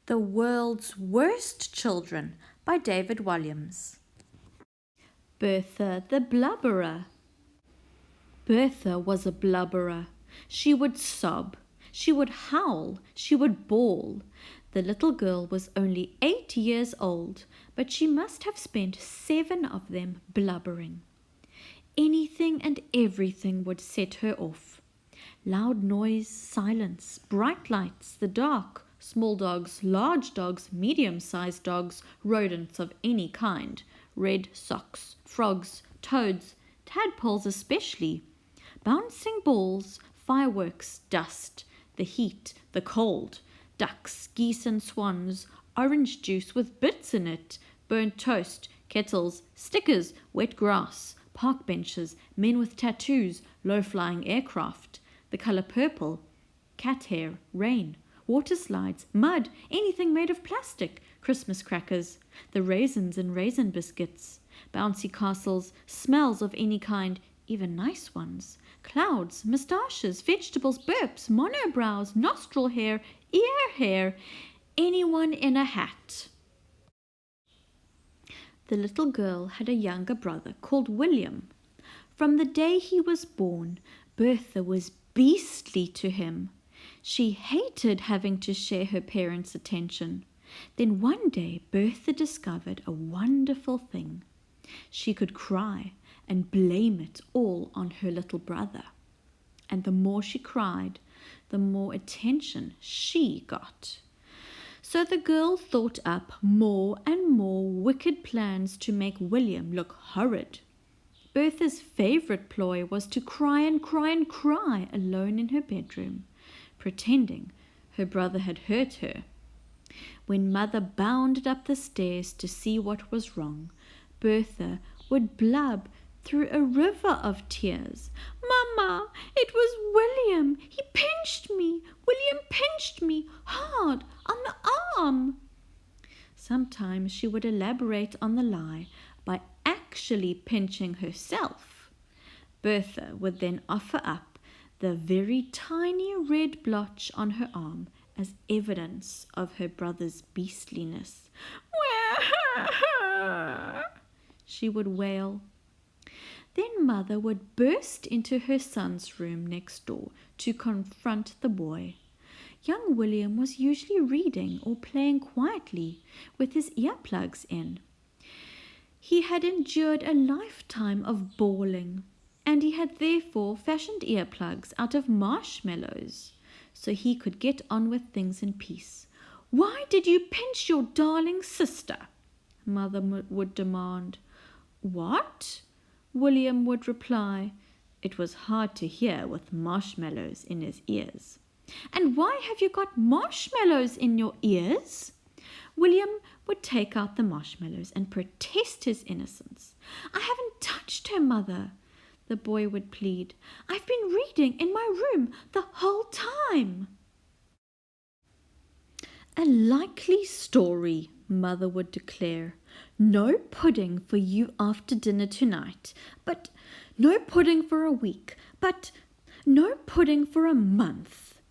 The World's Worst Children by David Walliams. Bertha the Blubberer. Bertha was a blubberer. She would sob, she would howl, she would bawl. The little girl was only 8 years old, but she must have spent 7 of them blubbering. Anything and everything would set her off. Loud noise, silence, bright lights, the dark, small dogs, large dogs, medium-sized dogs, rodents of any kind, red socks, frogs, toads, tadpoles especially, bouncing balls, fireworks, dust, the heat, the cold, ducks, geese and swans, orange juice with bits in it, burnt toast, kettles, stickers, wet grass, park benches, men with tattoos, low-flying aircraft, the color purple, cat hair, rain, water slides, mud, anything made of plastic, Christmas crackers, the raisins and raisin biscuits, bouncy castles, smells of any kind, even nice ones, clouds, moustaches, vegetables, burps, monobrows, nostril hair, ear hair, anyone in a hat. The little girl had a younger brother called William. From the day he was born, Bertha was beastly to him. She hated having to share her parents' attention. Then one day Bertha discovered a wonderful thing. She could cry and blame it all on her little brother. And the more she cried, the more attention she got. So the girl thought up more and more wicked plans to make William look horrid. Bertha's favourite ploy was to cry and cry and cry alone in her bedroom, pretending her brother had hurt her. When Mother bounded up the stairs to see what was wrong, Bertha would blub through a river of tears. "Mama, it was William. He pinched me. William pinched me hard on the arm." Sometimes she would elaborate on the lie by actually pinching herself. Bertha would then offer up the very tiny red blotch on her arm as evidence of her brother's beastliness. She would wail. Then Mother would burst into her son's room next door to confront the boy. Young William was usually reading or playing quietly with his earplugs in. He had endured a lifetime of bawling, and he had therefore fashioned earplugs out of marshmallows, so he could get on with things in peace. "Why did you pinch your darling sister?" Mother would demand. "What?" William would reply. It was hard to hear with marshmallows in his ears. "And why have you got marshmallows in your ears?" William would take out the marshmallows and protest his innocence. "I haven't touched her, Mother," the boy would plead. "I've been reading in my room the whole time." "A likely story," Mother would declare. "No pudding for you after dinner tonight, but no pudding for a week, but no pudding for a month."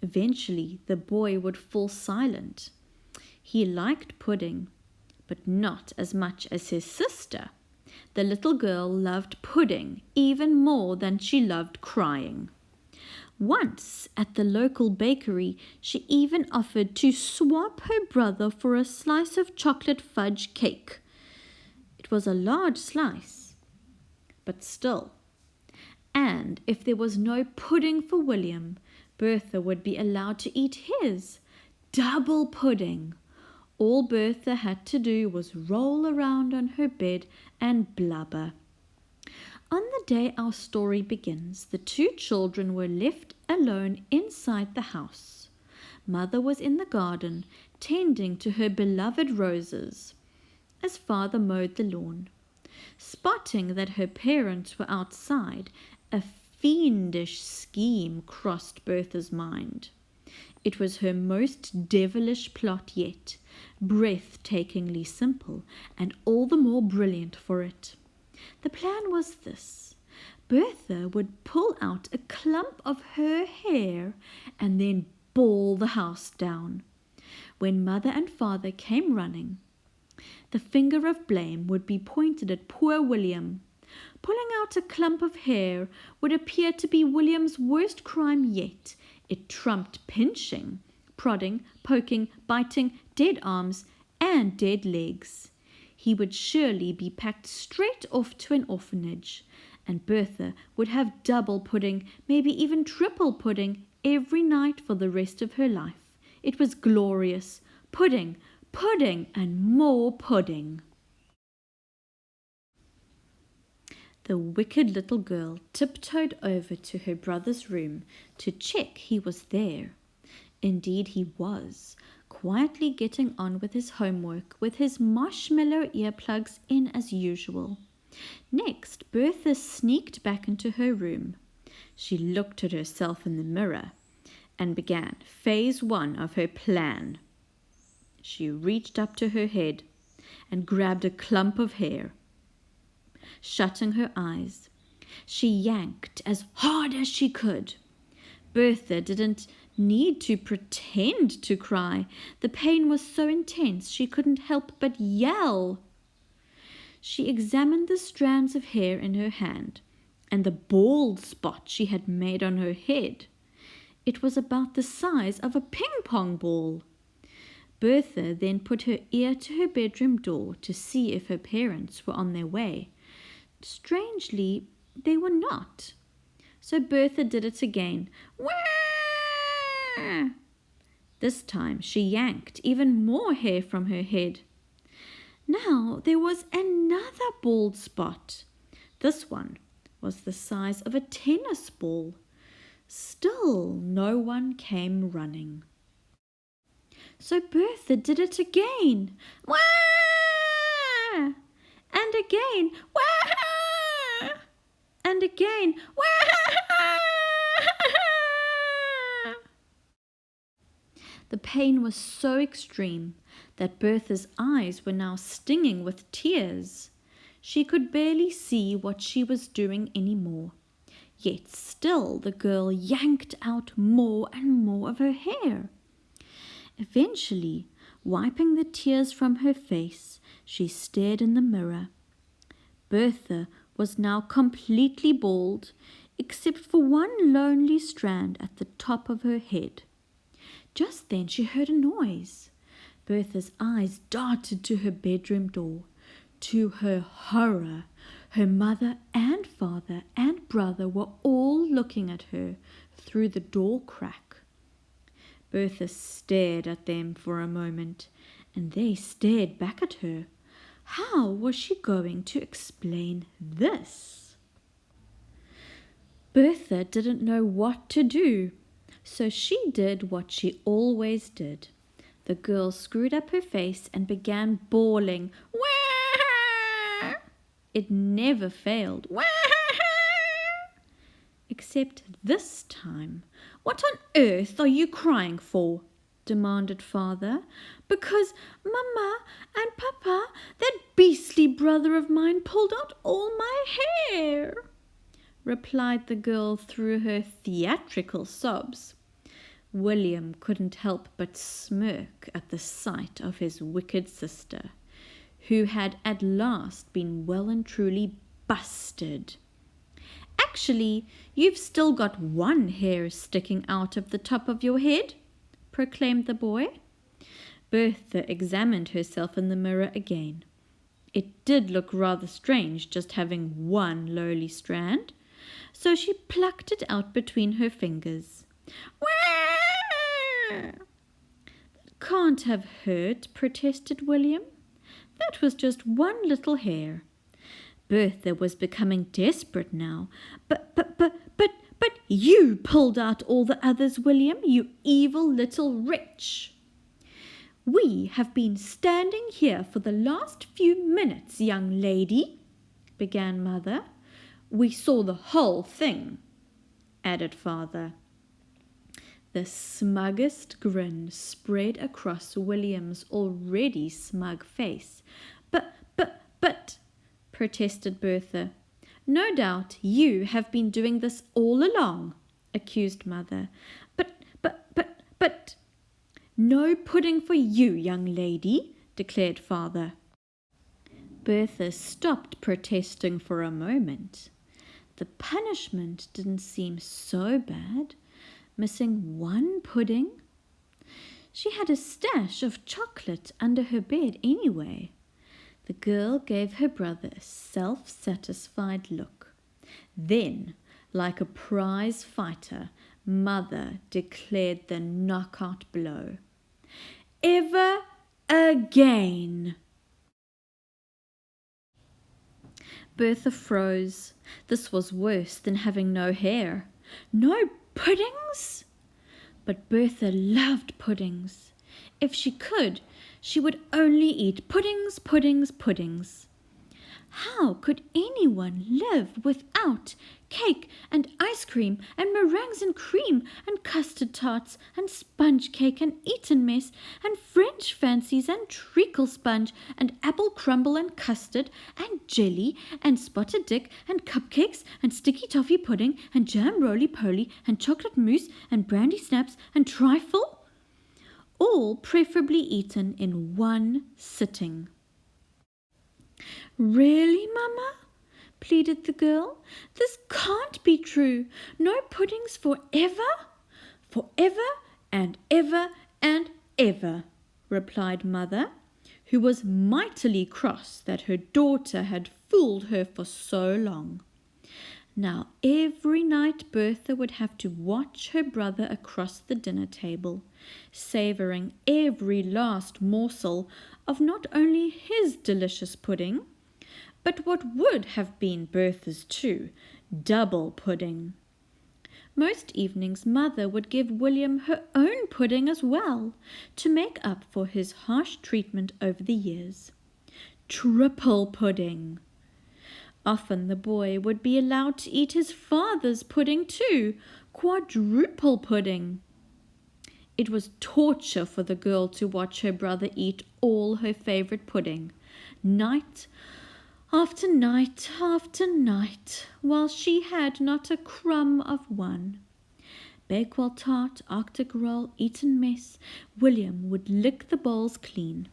Eventually the boy would fall silent. He liked pudding, but not as much as his sister. The little girl loved pudding even more than she loved crying. Once at the local bakery, she even offered to swap her brother for a slice of chocolate fudge cake. It was a large slice, but still. And if there was no pudding for William, Bertha would be allowed to eat his. Double pudding. All Bertha had to do was roll around on her bed and blubber. On the day our story begins, the 2 children were left alone inside the house. Mother was in the garden, tending to her beloved roses, as Father mowed the lawn. Spotting that her parents were outside, a fiendish scheme crossed Bertha's mind. It was her most devilish plot yet, breathtakingly simple, and all the more brilliant for it. The plan was this. Bertha would pull out a clump of her hair and then bawl the house down. when Mother and Father came running. The finger of blame would be pointed at poor William. Pulling out a clump of hair would appear to be William's worst crime yet. It trumped pinching, prodding, poking, biting, dead arms, and dead legs. He would surely be packed straight off to an orphanage, and Bertha would have double pudding, maybe even triple pudding, every night for the rest of her life. It was glorious. Pudding, pudding, and more pudding. The wicked little girl tiptoed over to her brother's room to check he was there. Indeed he was, quietly getting on with his homework with his marshmallow earplugs in as usual. Next, Bertha sneaked back into her room. She looked at herself in the mirror and began phase 1 of her plan. She reached up to her head and grabbed a clump of hair. Shutting her eyes, she yanked as hard as she could. Bertha didn't need to pretend to cry. The pain was so intense she couldn't help but yell. She examined the strands of hair in her hand and the bald spot she had made on her head. It was about the size of a ping-pong ball. Bertha then put her ear to her bedroom door to see if her parents were on their way. Strangely, they were not. So Bertha did it again. Wah! This time she yanked even more hair from her head. Now there was another bald spot. This one was the size of a tennis ball. Still no one came running. So Bertha did it again. Wah! And again. Wah! And again. Wah! The pain was so extreme that Bertha's eyes were now stinging with tears. She could barely see what she was doing any more. Yet still the girl yanked out more and more of her hair. Eventually, wiping the tears from her face, she stared in the mirror. Bertha was now completely bald, except for one lonely strand at the top of her head. Just then she heard a noise. Bertha's eyes darted to her bedroom door. To her horror, her mother and father and brother were all looking at her through the door crack. Bertha stared at them for a moment, and they stared back at her. How was she going to explain this? Bertha didn't know what to do, so she did what she always did. The girl screwed up her face and began bawling. Wah! It never failed. Wah! Except this time. What on earth are you crying for? Demanded Father. Because Mama and Papa, that beastly brother of mine, pulled out all my hair, replied the girl through her theatrical sobs. William couldn't help but smirk at the sight of his wicked sister, who had at last been well and truly busted. Actually, you've still got one hair sticking out of the top of your head, proclaimed the boy. Bertha examined herself in the mirror again. It did look rather strange just having one lowly strand, so she plucked it out between her fingers. Wah! That can't have hurt, protested William. That was just one little hair. Bertha was becoming desperate now. But you pulled out all the others, William, you evil little wretch. We have been standing here for the last few minutes, young lady, began Mother. We saw the whole thing, added Father. The smuggest grin spread across William's already smug face. But, protested Bertha. No doubt you have been doing this all along, accused Mother. But, "No pudding for you, young lady," declared father. Bertha stopped protesting for a moment. The punishment didn't seem so bad, missing one pudding. She had a stash of chocolate under her bed anyway. The girl gave her brother a self-satisfied look. Then, like a prize fighter, Mother declared the knockout blow. "Ever again!" Bertha froze. This was worse than having no hair. No puddings? But Bertha loved puddings. If she could, she would only eat puddings, puddings, puddings. How could anyone live without cake and ice cream and meringues and cream and custard tarts and sponge cake and Eton mess and French fancies and treacle sponge and apple crumble and custard and jelly and spotted dick and cupcakes and sticky toffee pudding and jam roly-poly and chocolate mousse and brandy snaps and trifle? All preferably eaten in one sitting. "Really, Mama?" pleaded the girl. "This can't be true. No puddings forever?" "Forever and ever and ever," replied Mother, who was mightily cross that her daughter had fooled her for so long. Now every night Bertha would have to watch her brother across the dinner table, savouring every last morsel of not only his delicious pudding, but what would have been Bertha's too, double pudding. Most evenings Mother would give William her own pudding as well, to make up for his harsh treatment over the years. Triple pudding. Often the boy would be allowed to eat his father's pudding too, quadruple pudding. It was torture for the girl to watch her brother eat all her favourite pudding, night after night after night, while she had not a crumb of one. Bakewell tart, Arctic roll, Eton mess, William would lick the bowls clean.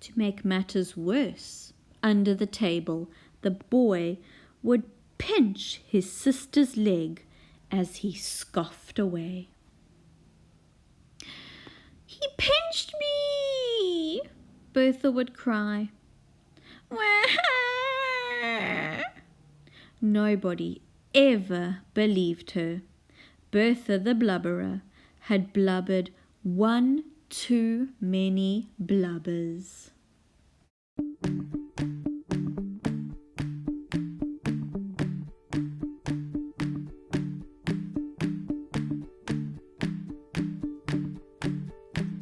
To make matters worse, under the table, the boy would pinch his sister's leg as he scoffed away. "He pinched me!" Bertha would cry. Nobody ever believed her. Bertha the Blubberer had blubbered one too many blubbers.